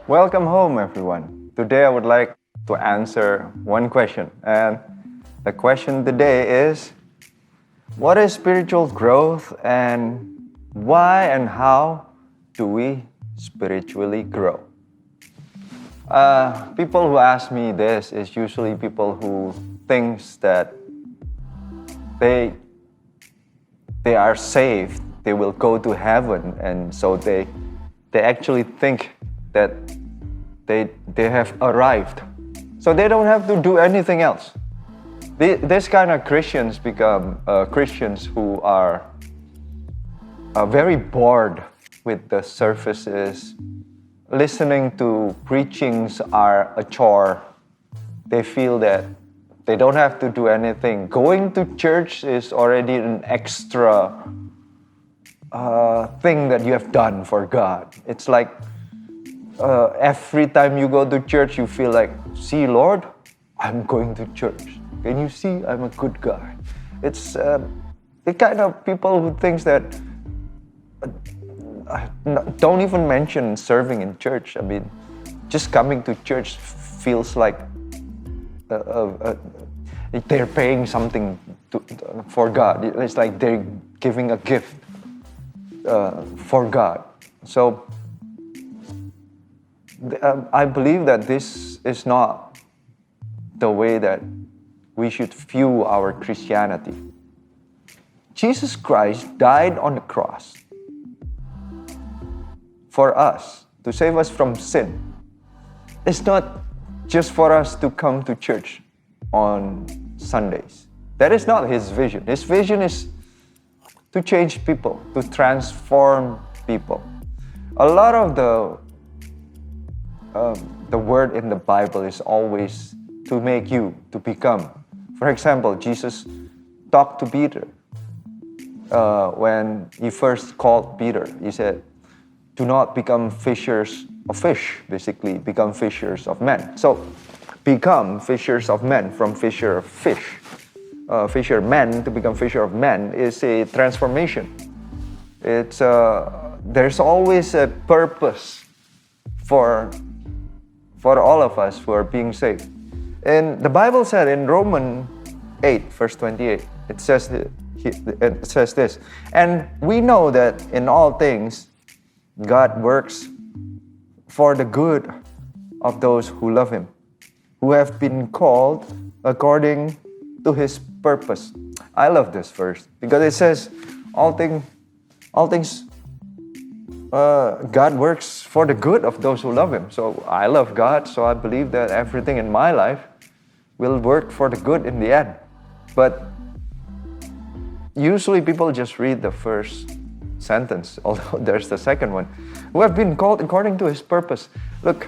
Welcome home, everyone. Today I would like to answer one question. And the question today is, what is spiritual growth and why and how do we spiritually grow? People who ask me this is usually people who thinks that they are saved, they will go to heaven, and so they actually think that they have arrived, so they don't have to do anything else. This kind of Christians become Christians who are very bored with the services. Listening to preachings are a chore. They feel that they don't have to do anything. Going to church is already an extra thing that you have done for God. It's like every time you go to church, you feel like, see, Lord, I'm going to church. Can you see I'm a good guy? It's the kind of people who thinks that don't even mention serving in church. I mean, just coming to church feels like they're paying something for God. It's like they're giving a gift for God. So I believe that this is not the way that we should view our Christianity. Jesus Christ died on the cross for us, to save us from sin. It's not just for us to come to church on Sundays. That is not His vision. His vision is to change people, to transform people. A lot of the word in the Bible is always to make you, to become. For example, Jesus talked to Peter when He first called Peter. He said, do not become fishers of fish, basically, become fishers of men. So, become fishers of men from fisher of fish. Fishermen to become fisher of men is a transformation. It's there's always a purpose for all of us who are being saved. And the Bible said in Romans 8, verse 28, it says this, and we know that in all things God works for the good of those who love Him, who have been called according to His purpose. I love this verse because it says all things God works for the good of those who love Him. So I love God, so I believe that everything in my life will work for the good in the end. But usually people just read the first sentence, although there's the second one. Who have been called according to His purpose. Look,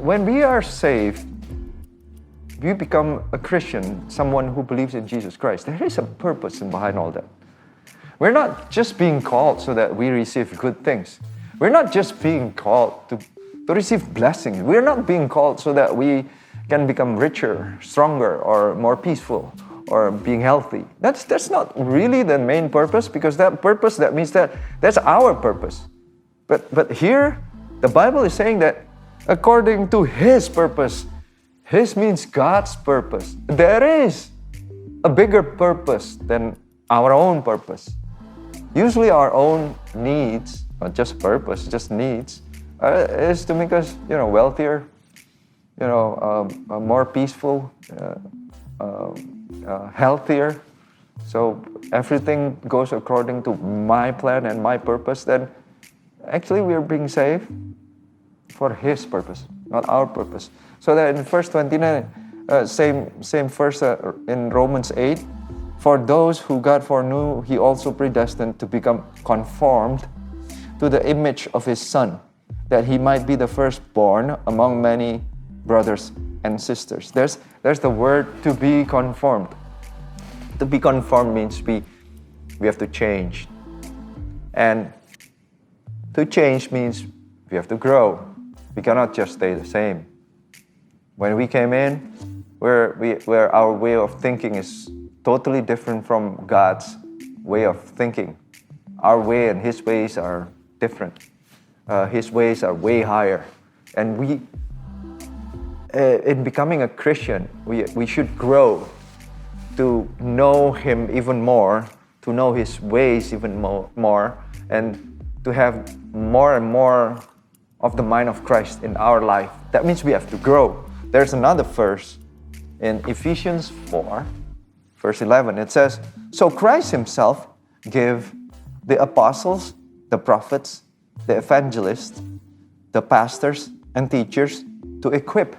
when we are saved, we become a Christian, someone who believes in Jesus Christ. There is a purpose behind all that. We're not just being called so that we receive good things. We're not just being called to receive blessings. We're not being called so that we can become richer, stronger, or more peaceful, or being healthy. That's not really the main purpose, because that purpose, that means that's our purpose. But here, the Bible is saying that according to His purpose. His means God's purpose. There is a bigger purpose than our own purpose. Usually our own needs, not just purpose, just needs, is to make us, wealthier, more peaceful, healthier. So everything goes according to my plan and my purpose. Then actually we are being saved for His purpose, not our purpose. So that in verse 29, same verse in Romans 8, for those who God foreknew, He also predestined to become conformed to the image of His Son, that He might be the firstborn among many brothers and sisters. There's the word to be conformed. To be conformed means we have to change. And to change means we have to grow. We cannot just stay the same. When we came in, where our way of thinking is totally different from God's way of thinking. Our way and His ways are different. His ways are way higher. And we, in becoming a Christian, we should grow to know Him even more, to know His ways even more, and to have more and more of the mind of Christ in our life. That means we have to grow. There's another verse in Ephesians 4, verse 11. It says, "So Christ Himself gave the apostles, the prophets, the evangelists, the pastors, and teachers to equip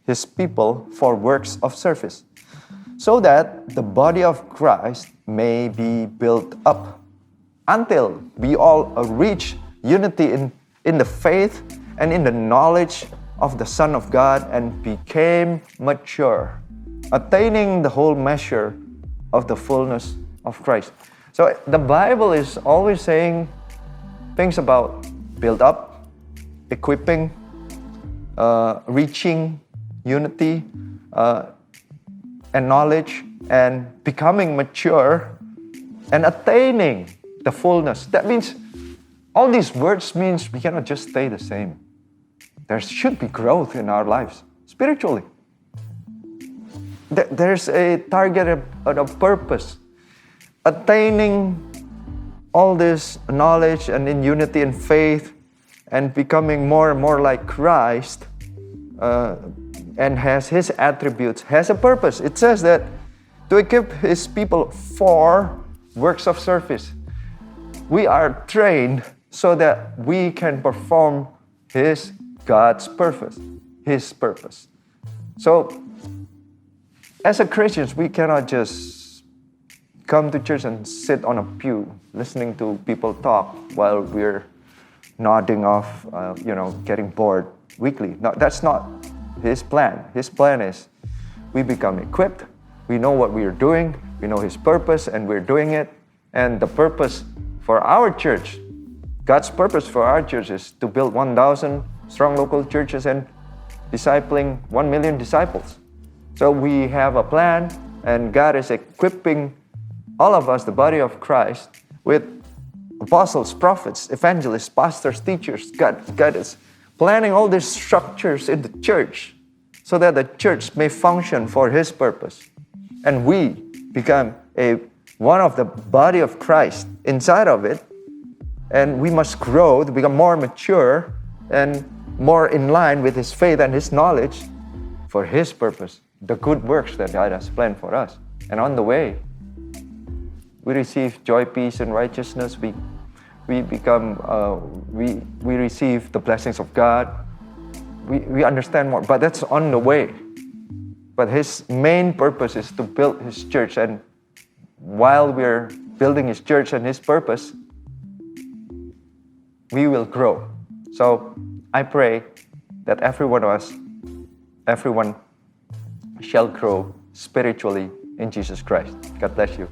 His people for works of service, so that the body of Christ may be built up until we all reach unity in the faith and in the knowledge of the Son of God and became mature, attaining the whole measure of the fullness of Christ." So the Bible is always saying things about build up, equipping, reaching unity and knowledge, and becoming mature and attaining the fullness. That means all these words means we cannot just stay the same. There should be growth in our lives spiritually. There's a target, a purpose. Attaining all this knowledge and in unity and faith and becoming more and more like Christ and has His attributes, has a purpose. It says that to equip His people for works of service. We are trained so that we can perform God's purpose, His purpose. So, as a Christians, we cannot just come to church and sit on a pew listening to people talk while we're nodding off, getting bored weekly. No, that's not His plan. His plan is we become equipped, we know what we are doing, we know His purpose, and we're doing it. And the purpose for our church, God's purpose for our church is to build 1,000 strong local churches and discipling 1 million disciples. So we have a plan, and God is equipping all of us, the body of Christ, with apostles, prophets, evangelists, pastors, teachers. God is planning all these structures in the church so that the church may function for His purpose. And we become one of the body of Christ inside of it. And we must grow to become more mature and more in line with His faith and His knowledge for His purpose, the good works that God has planned for us. And on the way, we receive joy, peace, and righteousness. We receive the blessings of God. We understand more, but that's on the way. But His main purpose is to build His church, and while we're building His church and His purpose, we will grow. So I pray that everyone shall grow spiritually in Jesus Christ. God bless you.